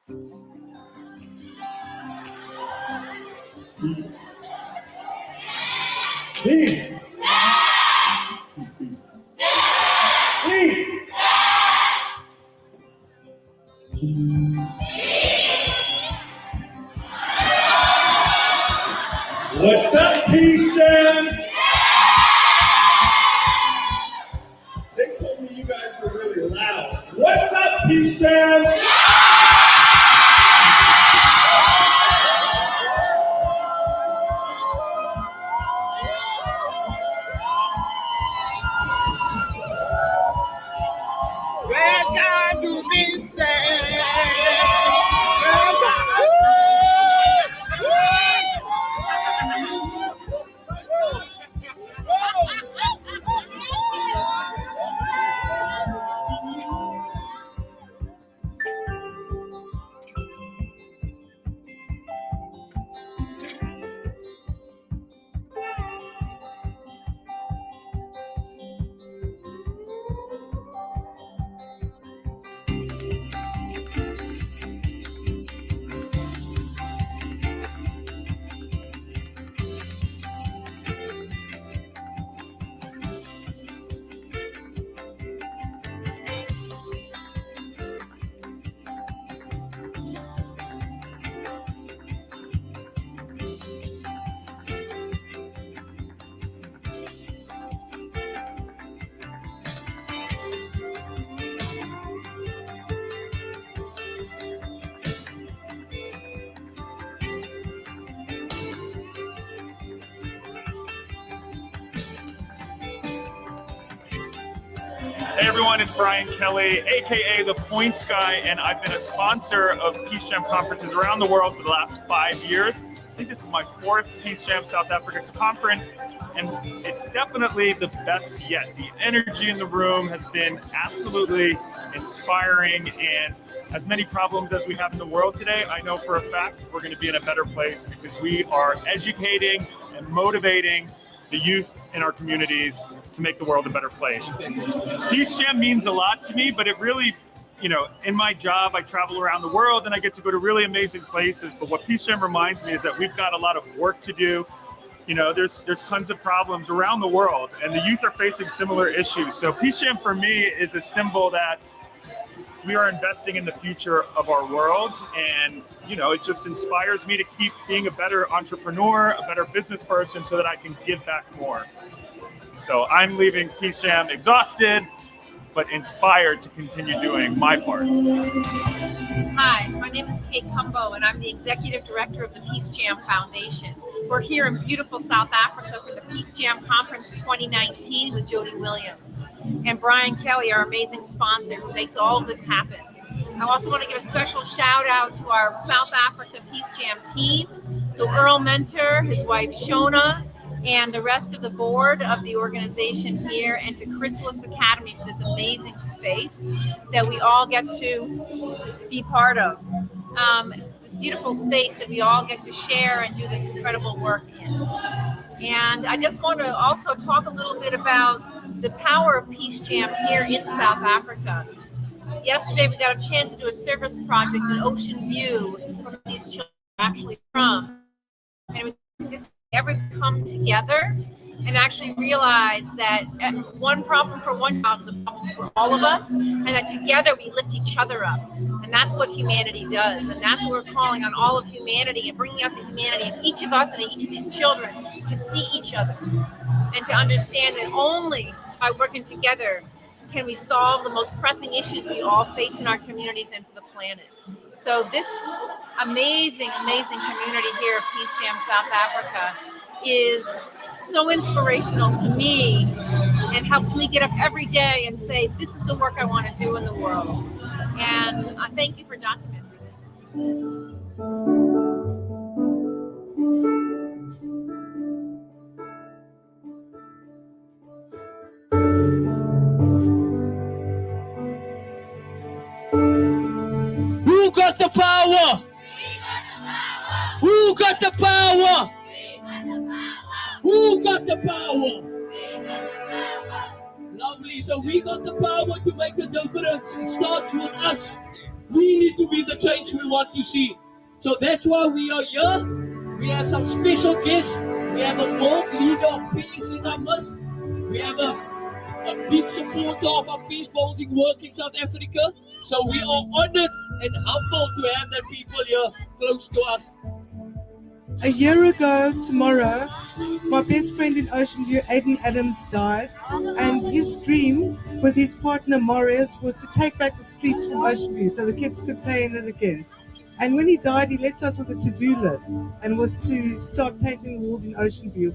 Peace. Peace. Peace. What's up, PeaceJam? They told me you guys were really loud. What's up, PeaceJam? Welcome to PeaceJam. Hey everyone, it's Brian Kelly, aka the Points Guy, and I've been a sponsor of PeaceJam conferences around the world for the last 5 years. I think this is my 4th PeaceJam South Africa conference, and it's definitely the best yet. The energy in the room has been absolutely inspiring, and as many problems as we have in the world today, I know for a fact we're going to be in a better place because we are educating and motivating the youth in our communities to make the world a better place. PeaceJam means a lot to me, but it really, in my job, I travel around the world and I get to go to really amazing places. But what PeaceJam reminds me is that we've got a lot of work to do. There's tons of problems around the world and the youth are facing similar issues. So PeaceJam for me is a symbol that we are investing in the future of our world, and it just inspires me to keep being a better entrepreneur, a better business person, so that I can give back more. So I'm leaving PeaceJam exhausted, but inspired to continue doing my part. Hi, my name is Kate Cumbo, and I'm the Executive Director of the PeaceJam Foundation. We're here in beautiful South Africa for the PeaceJam Conference 2019 with Jody Williams and Brian Kelly, our amazing sponsor who makes all of this happen. I also want to give a special shout out to our South Africa PeaceJam team. So Earl Mentor, his wife Shona, and the rest of the board of the organization here, and to Chrysalis Academy for this amazing space that we all get to be part of. This beautiful space that we all get to share and do this incredible work in. And I just want to also talk a little bit about the power of PeaceJam here in South Africa. Yesterday we got a chance to do a service project in Ocean View, where these children are actually from. And it was just everyone come together and actually realize that one problem for one job is a problem for all of us, and that together we lift each other up. And that's what humanity does. And that's what we're calling on all of humanity and bringing out the humanity in each of us and in each of these children to see each other and to understand that only by working together can we solve the most pressing issues we all face in our communities and for the planet. So this amazing, amazing community here at PeaceJam South Africa is so inspirational to me and helps me get up every day and say, this is the work I want to do in the world. And thank you for documenting it. Who got the power? Who got the power? Who got the power? Lovely. So we got the power to make a difference. It starts with us. We need to be the change we want to see. So that's why we are here. We have some special guests. We have a world leader of peace in our midst. We have a big supporter of our peace building work in South Africa. So we are honored and humbled to have the people here close to us. A year ago tomorrow, my best friend in Ocean View, Aiden Adams, died, and his dream with his partner Marius was to take back the streets from Ocean View so the kids could play in it again. And when he died, he left us with a to-do list and was to start painting walls in Ocean View.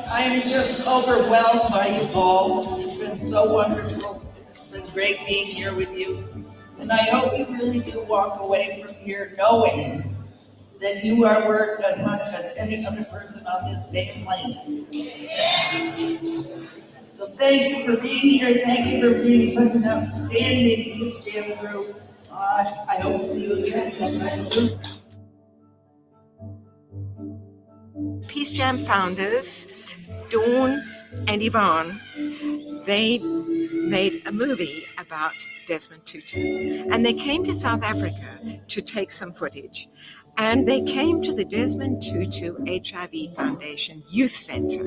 I am just overwhelmed by you all. It's been so wonderful. It's been great being here with you. And I hope you really do walk away from here knowing that you are worth as much as any other person on this damn planet. So thank you for being here. Thank you for being such an outstanding PeaceJam group. I hope to see you again sometime soon. PeaceJam founders, Dawn and Yvonne, they made a movie about Desmond Tutu. And they came to South Africa to take some footage. And they came to the Desmond Tutu HIV Foundation Youth Center.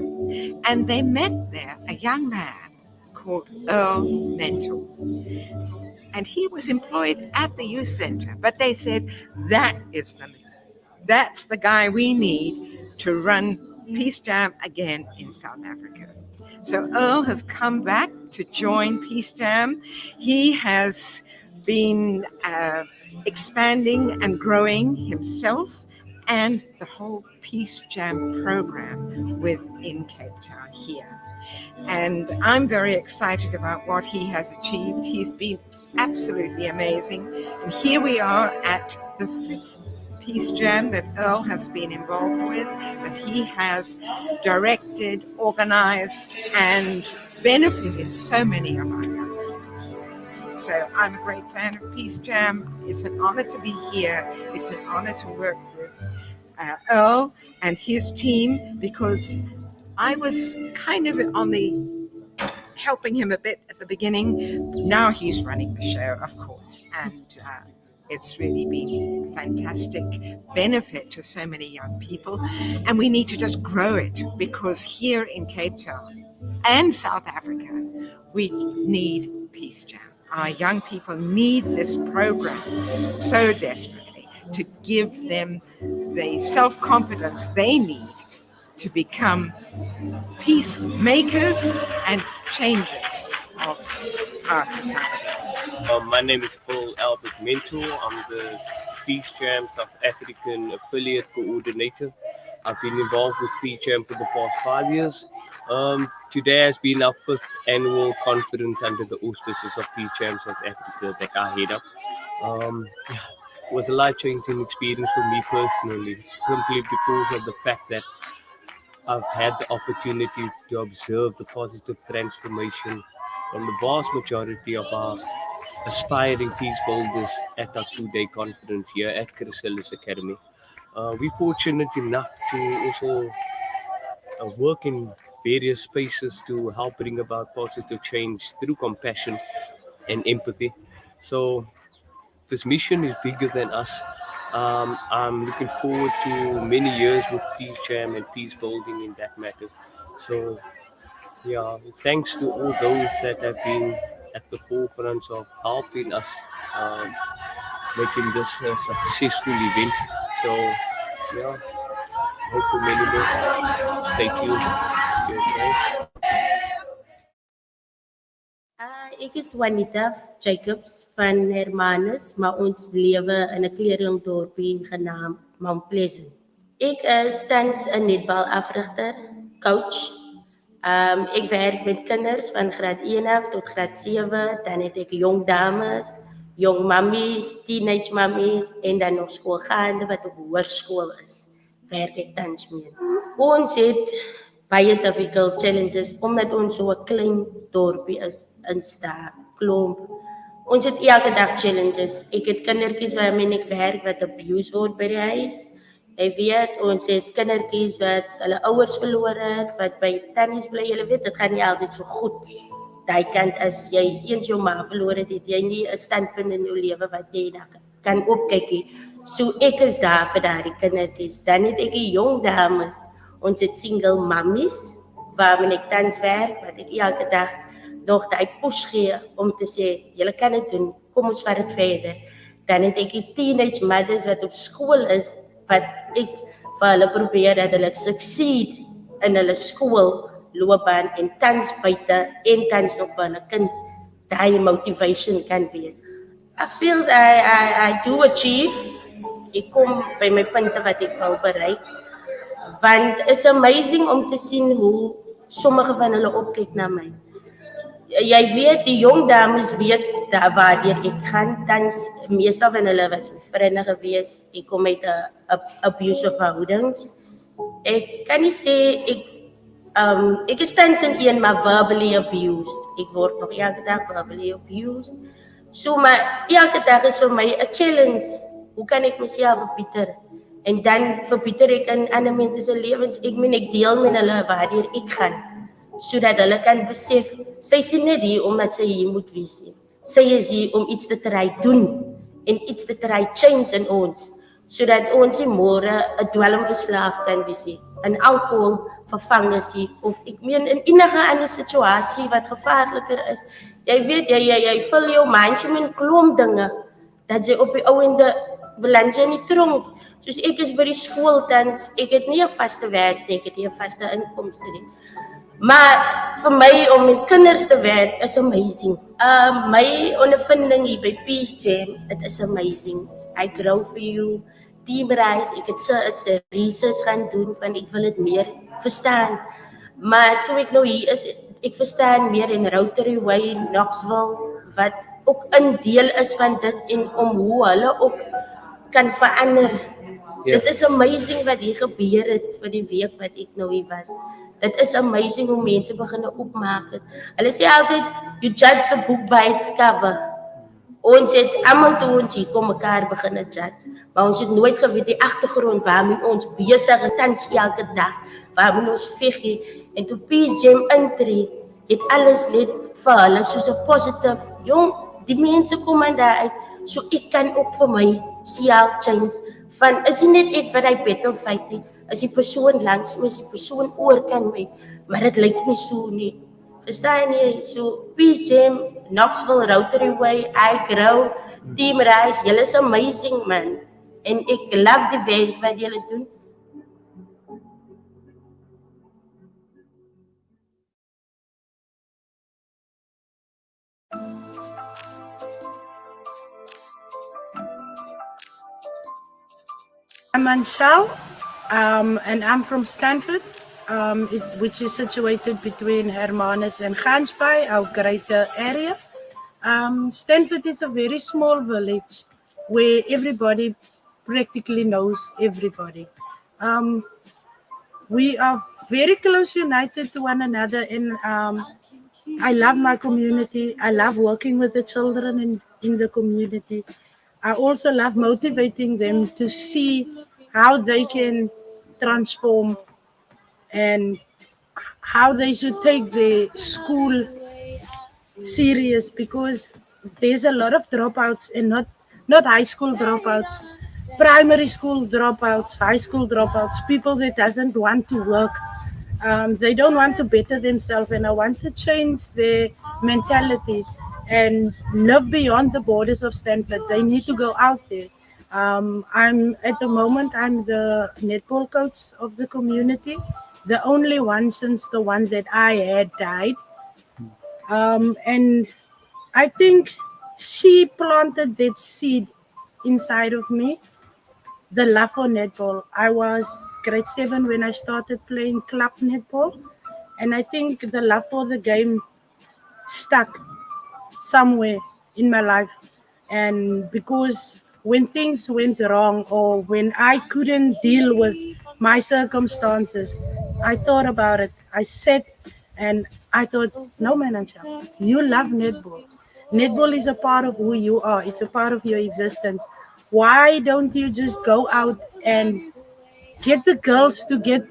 And they met there a young man called Earl Mental. And he was employed at the youth center. But they said, that's the guy we need to run PeaceJam again in South Africa. So Earl has come back to join PeaceJam. He has been expanding and growing himself and the whole PeaceJam program within Cape Town here. And I'm very excited about what he has achieved. He's been absolutely amazing. And here we are at the 5th PeaceJam that Earl has been involved with, that he has directed, organized, and benefited so many of our young people here. So I'm a great fan of PeaceJam. It's an honor to be here. It's an honor to work with Earl and his team, because I was kind of on the helping him a bit at the beginning. Now he's running the show, of course, and it's really been a fantastic benefit to so many young people. And we need to just grow it, because here in Cape Town and South Africa, we need PeaceJam. Our young people need this program so desperately to give them the self-confidence they need to become peacemakers and changers of our society. My name is Paul Albert Mentor. I'm the PeaceJam South African affiliate coordinator. I've been involved with PeaceJam for the past 5 years. Today has been our 5th annual conference under the auspices of PeaceJam South Africa that I head up. It was a life-changing experience for me personally, simply because of the fact that I've had the opportunity to observe the positive transformation from the vast majority of our aspiring peace builders at our 2-day conference here at Chrysalis Academy. We're fortunate enough to also work in various spaces to help bring about positive change through compassion and empathy. So this mission is bigger than us. I'm looking forward to many years with PeaceJam and peace building in that matter. So yeah, thanks to all those that have been at the forefront of helping us making this a successful event. So yeah, hope for many more. Stay tuned. Cheers, guys. Ek is Juanita Jacobs van Hermanus, maar ons lewe in 'n kleurdomdorpie genaamd Mount Pleasant. Ek is tans 'n netbalafrigter, coach. Ek werk met kinders van graad 1 tot graad 7, dan het ek jong dames, jong mammies, teenage mammies en dan nog skoolgaande wat op hoërskool is. Werk ek tans mee. Ons het baie difficult challenges omdat ons so 'n klein dorpie is in Sta Klomp. Ons het elke dag challenges. Ek het kindertjies waarmee ek werk wat abuse word by die huis. Jy weet, ons het kindertjies wat hulle ouers verloor het, wat by tannies bly. Jy weet, dit gaan nie altyd so goed. Daai kant as jy eens jou ma verloor het, het jy nie 'n standpunt in jou lewe wat jy kan opkyk nie. So ek is daar vir daardie kindertjies. Dan het ek die jong dames. Ons het single mammies waarmee ek tans werk, wat ek elke dag nog daai push gee om te sê, julle kan dit doen, kom ons vat dit verder. Dan het ek die teenage mothers wat op skool is, wat ek vir hulle probeer dat hulle succeed in hulle skoolloopbaan en tans buite en tans nog vir hulle kind daai motivation kan wees. I feel I do achieve. Ek kom by my punte wat ek wou bereik. Want it's amazing om te sien hoe sommige van hulle opkyk na my. Jy weet, die jong dames weet daar waardeur ek gaan, tans meestal van hulle was my vriende gewees. Ek kom uit 'n abusive verhoudings. Ek kan nie sê ek is tans in een, maar verbally abused. Ek word nog elke dag verbally abused. So maar elke dag is vir my 'n challenge. Hoe kan ek myself verbeter? En dan verbeter ek in ander mense se lewens. Ek meen ek deel met hulle waardeur ek gaan, sodat hulle kan besef sy is nie net hier omdat sy hier moet wees nie. Sy is hier om iets te try doen en iets te try change in ons, sodat ons nie môre 'n dwelmverslaaf kan wees nie, in alkohol vervang is nie, of ek meen in enige ander situasie wat gevaarliker is. Jy weet, jy vul jou mind so met klomp dinge dat jy op die ouende beland jy in die tronk. Soos ek is by die skool tans, ek het nie 'n vaste werk nie, ek het nie 'n vaste inkomste nie. Maar vir my om met kinders te werk is amazing. My ondervinding hier by PeaceJam, it is amazing. I grow for you. Teamreis, ek het so research gaan doen want ek wil dit meer verstaan. Maar toe ek nou hier is, ek verstaan meer in Rotary Way, Knoxville, wat ook 'n deel is van dit en om hoe hulle ook kan verander. Dit is amazing wat hier gebeur het vir die week wat ek nou hier was. Dit is amazing hoe mense begin opmaak het. Hulle sê altyd, you judge the book by its cover. Ons het almal toe ons hier kom mekaar begin judge, maar ons het nooit geweet die agtergrond waarmee ons besig is tans elke dag, waarmee ons veg. En toe PeaceJam intree, het alles net vir hulle soos 'n positive, jong, die mense kom aan daar uit, so ek kan ook vir my self change, van is nie net ek wat die battle fight nie, is die persoon langs my, is die persoon oor kan my, maar dit lyk nie so nie. Verstaan jy? So PeaceJam, Knoxville, Rotary Way, I Grow, Teamreis, julle is amazing man. En ek love die werk wat julle doen. I'm Anshal, and I'm from Stanford, which is situated between Hermanus and Gansbaai, our greater area. Stanford is a very small village where everybody practically knows everybody. We are very close united to one another, and I love my community. I love working with the children in the community. I also love motivating them to see how they can transform and how they should take their school serious, because there's a lot of dropouts, and not high school dropouts, primary school dropouts, high school dropouts, people that doesn't want to work. They don't want to better themselves, and I want to change their mentality and live beyond the borders of Stanford. They need to go out there. I'm at the moment I'm the netball coach of the community, the only one since the one that I had died. And I think she planted that seed inside of me, the love for netball. I was grade 7 when I started playing club netball, and I think the love for the game stuck somewhere in my life. And because when things went wrong or when I couldn't deal with my circumstances, I thought about it. I sat and I thought, no, man, Ansha, you love netball. Netball is a part of who you are, it's a part of your existence. Why don't you just go out and get the girls to get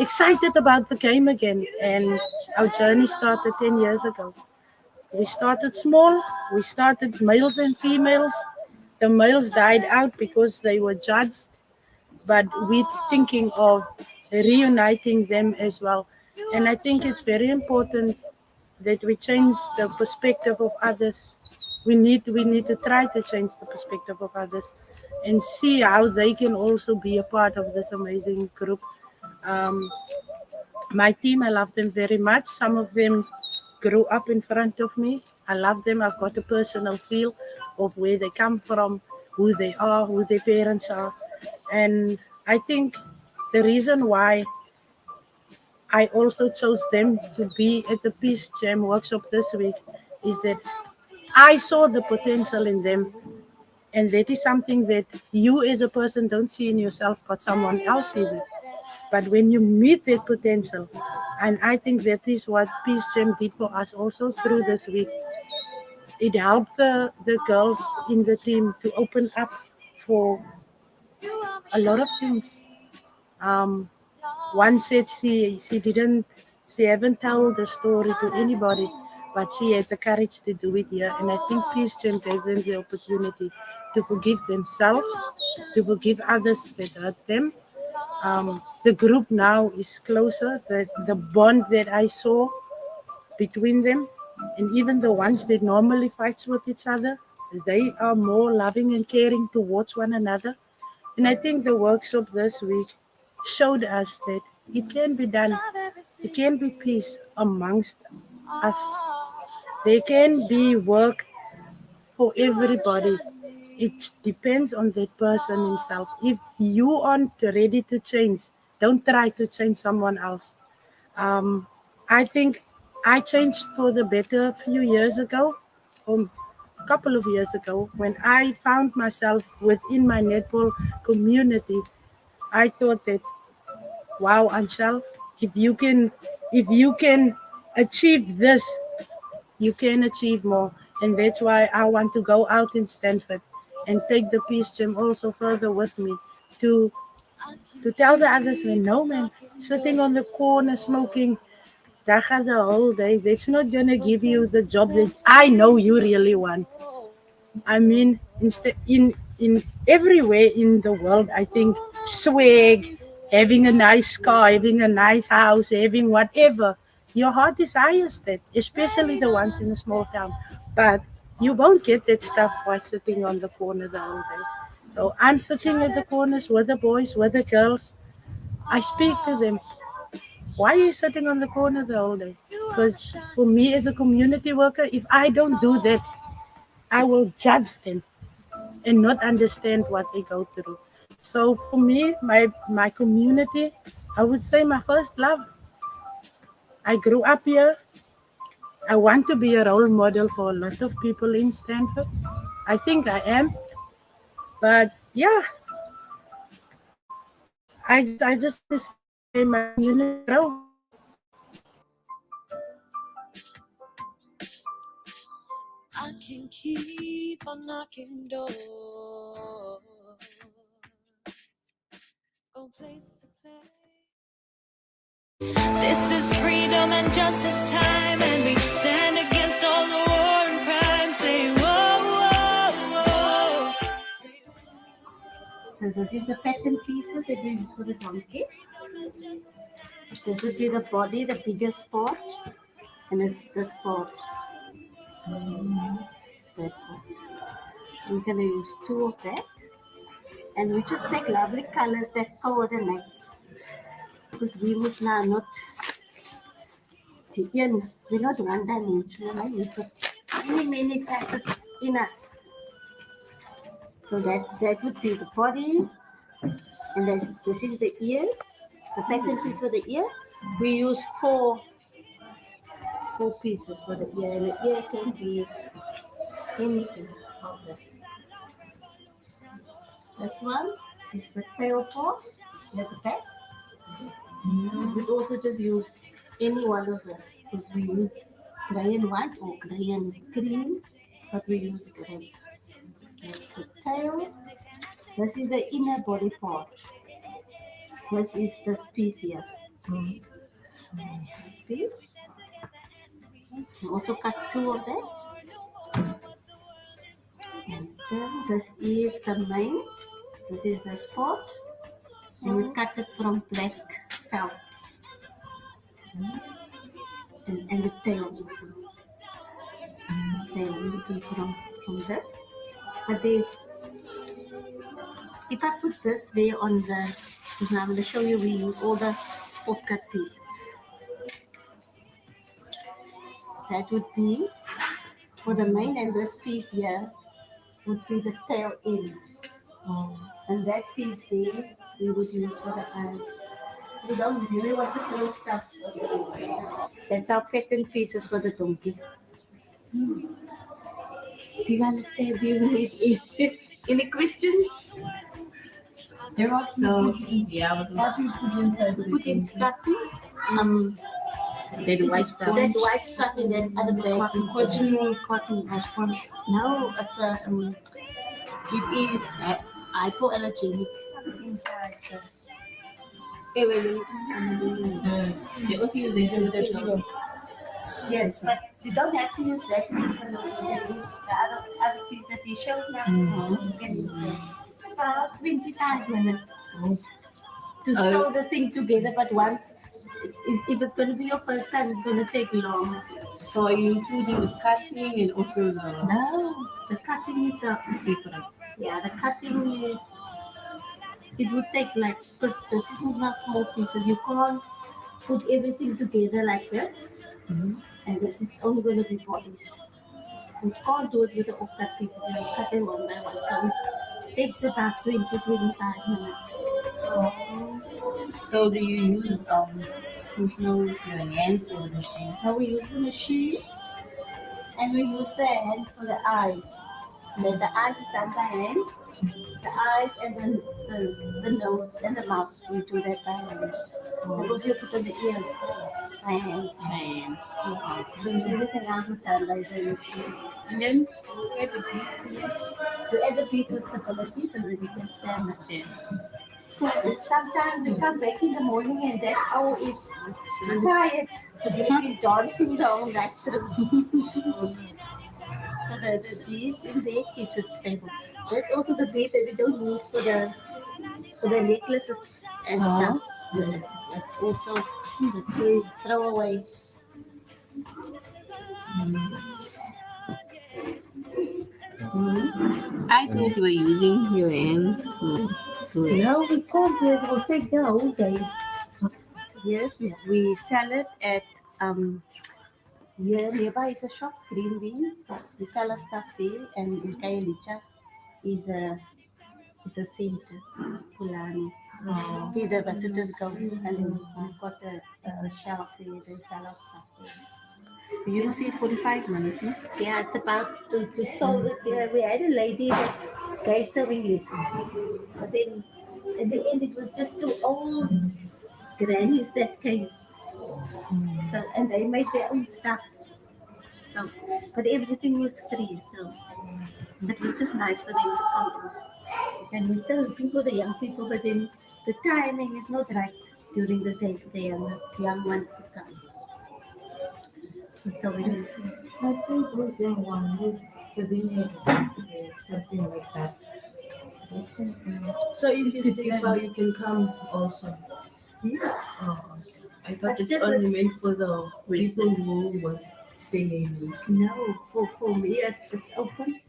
excited about the game again? And our journey started 10 years ago. We started small. We started males and females. The males died out because they were judged, but we're thinking of reuniting them as well. And I think it's very important that we change the perspective of others. We need to try to change the perspective of others and see how they can also be a part of this amazing group. Um, my team, I love them very much. Some of them grew up in front of me. I love them. I've got a personal feel of where they come from, who they are, who their parents are. And I think the reason why I also chose them to be at the Peace Jam workshop this week is that I saw the potential in them. And that is something that you as a person don't see in yourself, but someone else sees it. But when you meet that potential, and I think that is what Peace Jam did for us also through this week. It helped the girls in the team to open up for a lot of things. Um, one said she haven't told the story to anybody, but she had the courage to do it here. And I think Peace Jam gave them the opportunity to forgive themselves, to forgive others that hurt them. The group now is closer. The bond that I saw between them, and even the ones that normally fights with each other, they are more loving and caring towards one another. And I think the workshop this week showed us that it can be done. There can be peace amongst us. There can be work for everybody. It depends on that person himself. If you aren't ready to change, don't try to change someone else. Um, I think I changed for the better a few years ago, a couple of years ago, when I found myself within my netball community. I thought that, wow, Anshel, if you can, if you can achieve this, you can achieve more. And that's why I want to go out in Stanford and take the Peace Gym also further with me to to tell the others, no man, sitting on the corner smoking daga the whole day, that's not gonna give you the job that I know you really want. I mean, in everywhere in the world, I think swag, having a nice car, having a nice house, having whatever, your heart desires that, especially the ones in a small town. But you won't get that stuff by sitting on the corner the whole day. So I'm sitting at the corners with the boys, with the girls. I speak to them. Why are you sitting on the corner the whole day? Because for me as a community worker, if I don't do that, I will judge them and not understand what they go through. So for me, my community, I would say my first love. I grew up here. I want to be a role model for a lot of people in Stanford. I think I am. But yeah, I just want to see my community grow. I can keep on knocking doors. Go place to play. This is freedom and justice time, and we stand against all the war and crime. Say whoa, whoa, whoa. So this is the pattern pieces that we use for the donkey. This would be the body, the biggest part, and it's this part. That part. We're going to use 2 of that. And we just take lovely colors that coordinates. Because we must now not, we're not one-dimensional, right? We've got many facets in us. So that would be the body. And this is the ears, the pattern piece for the ear. We use four pieces for the ear, and the ear can be anything of this. This one is the tail part at the back. We also just use any one of this because we use gray and white or gray and cream, but we use gray. That's the tail. This is the inner body part. This is this piece here. Piece. We also cut 2 of that. And then this is the main. This is the spot. And we cut it from black felt. And the tail also. The tail we do from this. But there's, if I put this there on the, because now I'm going to show you we use all the off-cut pieces. That would be for the main, and this piece here would be the tail end. And that piece there we would use for the eyes. We don't really want to throw stuff. That's our pattern pieces for the donkey. Do you understand? Do you need any questions? There are so yeah, I was what do you put inside the put in stuffing. That white stuff. That white stuff in that other bag. Cotton or sponge. No, it's a it is hypoallergenic. They also use it with their tongue. Yes, but you don't have to use that. You can use the other piece that he showed now. You can use that. It's about 25 minutes to sew the thing together, but once, if it's going to be your first time, it's going to take long. So are you including the cutting and also the... No, the cutting is separate. Yeah, the cutting is, it would take like, because this is not small pieces, you can't put everything together like this. And this is only going to be bodies. We can't do it with the off-cut pieces, you cut them one by one. So it takes about 20-25 minutes. So do you use your hands or the machine? Now we use the machine and we use the hand for the eyes. Then the eyes is done by hand. The eyes and then the nose and the mouth, we do that by hand. And also you put on the ears by hand. Everything else is done by the machine. And then you add the beads here. You add the beads of stability so that you can stand. Sometimes we come back in the morning and that hour is tired because we've been dancing down that through. So the beads in there keeps it stable. That's also the beads that we don't use for the necklaces and stuff. That's also that we throw away. I thought you were using your hands to No, we can't do it. It will take the whole day. Yes, we sell it at here nearby is a shop, Green Beans. We sell our stuff there, and in Kayalicha is a center, Pulani. Where the visitors go, and we've got a shelf there. They sell our stuff there. You don't see it 45 minutes, no? Yeah, it's about to solve it. Yeah, we had a lady that gave sewing lessons, but then at the end it was just two old grannies that came. So and they made their own stuff. So, but everything was free. So it was just nice for them to come. And we're still looking for the young people, but then the timing is not right during the day for the young ones to come. So we do this. I think those young ones would be something like that. So in this paper you can come also. Yes. Oh, okay. I thought it's only meant for the people who was staying in this. No, for me it's open.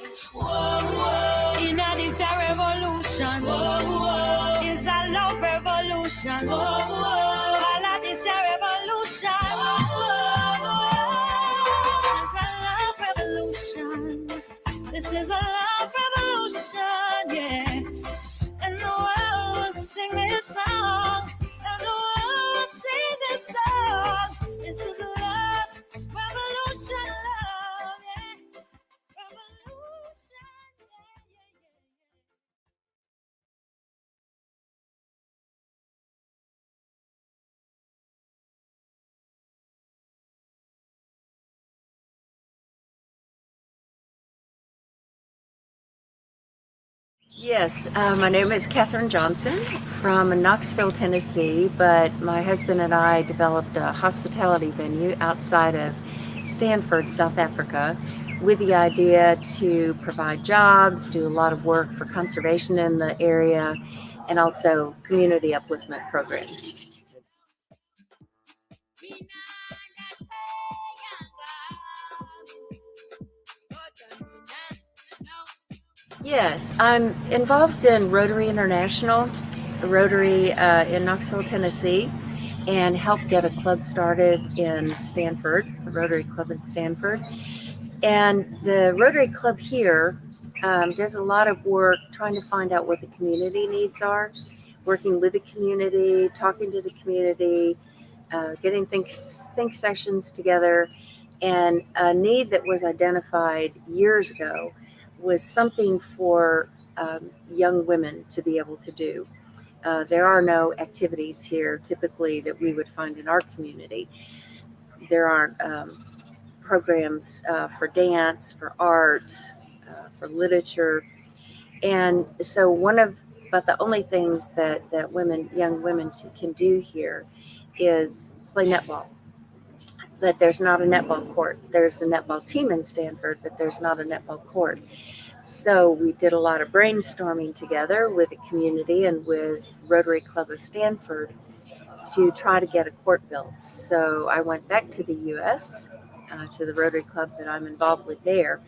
In this revolution, it's a love revolution. Follow this revolution. This is a love revolution, yeah. And the world will sing this song. And the world will sing this song. This is love revolution, love, yeah. Revolution, Yes, my name is Catherine Johnson from Knoxville, Tennessee, but my husband and I developed a hospitality venue outside of Stanford, South Africa, with the idea to provide jobs, do a lot of work for conservation in the area, and also community upliftment programs. Yes, I'm involved in Rotary International, Rotary in Knoxville, Tennessee, and helped get a club started in Stanford, the Rotary Club in Stanford. And the Rotary Club here does a lot of work trying to find out what the community needs are, working with the community, talking to the community, getting think sessions together. And a need that was identified years ago was something for young women to be able to do. There are no activities here typically that we would find in our community. There aren't programs for dance, for art, for literature. And so but the only things that young women can do here is play netball. But there's not a netball court. There's a netball team in Stanford, but there's not a netball court. So we did a lot of brainstorming together with the community and with Rotary Club of Stanford to try to get a court built. So I went back to the U.S., to the Rotary Club that I'm involved with there,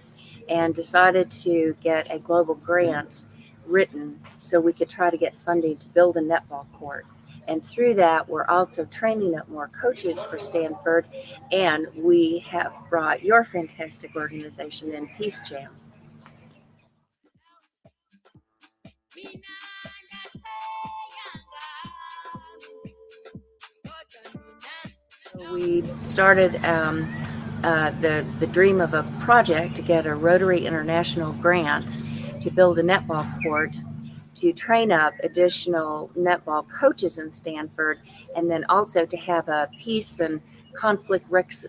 and decided to get a global grant written so we could try to get funding to build a netball court. And through that, we're also training up more coaches for Stanford, and we have brought your fantastic organization in, PeaceJam. We started the dream of a project to get a Rotary International grant to build a netball court to train up additional netball coaches in Stanford, and then also to have a peace and conflict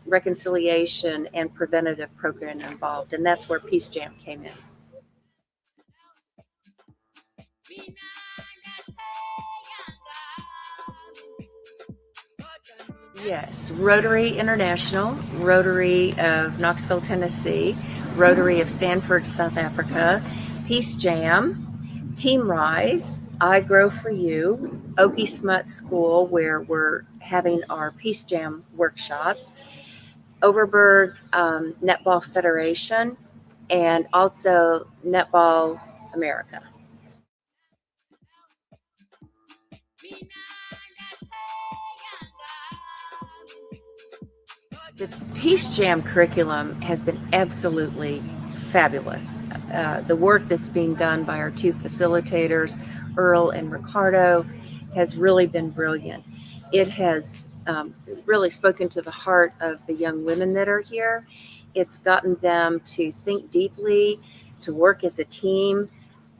reconciliation and preventative program involved. And that's where PeaceJam came in. Yes, Rotary International, Rotary of Knoxville, Tennessee, Rotary of Stanford, South Africa, PeaceJam, Team Rise, I Grow For You, Okie Smut School, where we're having our PeaceJam workshop, Overberg Netball Federation, and also Netball America. The PeaceJam curriculum has been absolutely fabulous. The work that's being done by our two facilitators, Earl and Ricardo, has really been brilliant. It has really spoken to the heart of the young women that are here. It's gotten them to think deeply, to work as a team,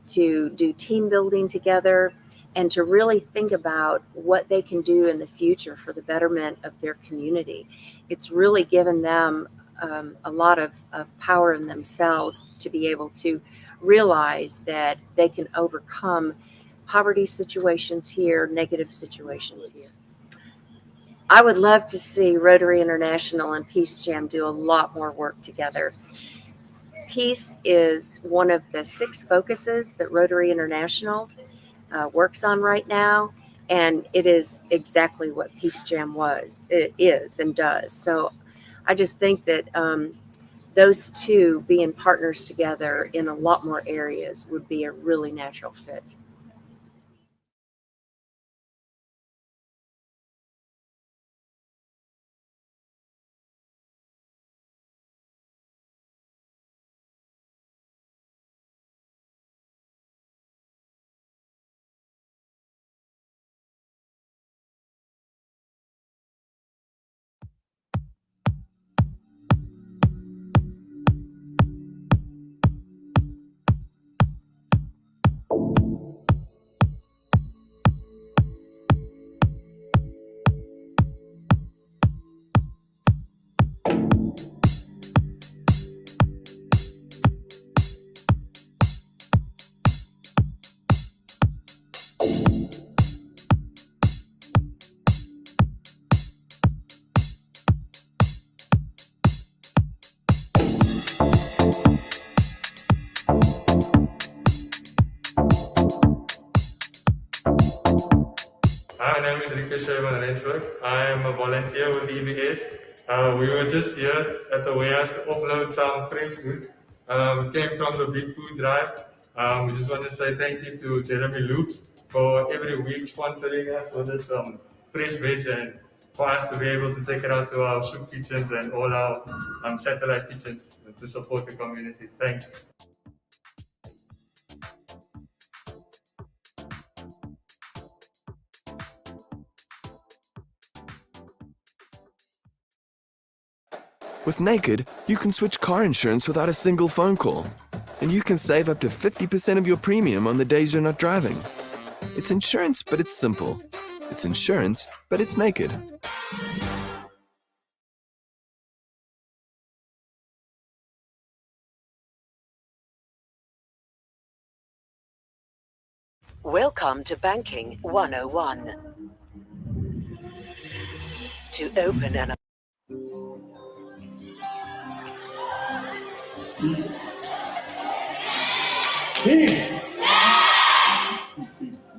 to do team building together, and to really think about what they can do in the future for the betterment of their community. It's really given them a lot of power in themselves to be able to realize that they can overcome poverty situations here, negative situations here. I would love to see Rotary International and PeaceJam do a lot more work together. Peace is one of the 6 focuses that Rotary International works on right now, and it is exactly what PeaceJam is and does. So I just think that those two being partners together in a lot more areas would be a really natural fit. Hi, my name is Ricochet. I am a volunteer with EBS. We were just here at the warehouse to offload some fresh goods. Came from the Big Food Drive. We just want to say thank you to Jeremy Loops for every week sponsoring us for this fresh veg and for us to be able to take it out to our soup kitchens and all our satellite kitchens to support the community. Thanks. With Naked, you can switch car insurance without a single phone call. And you can save up to 50% of your premium on the days you're not driving. It's insurance, but it's simple. It's insurance, but it's Naked. Welcome to Banking 101. To open an Peace.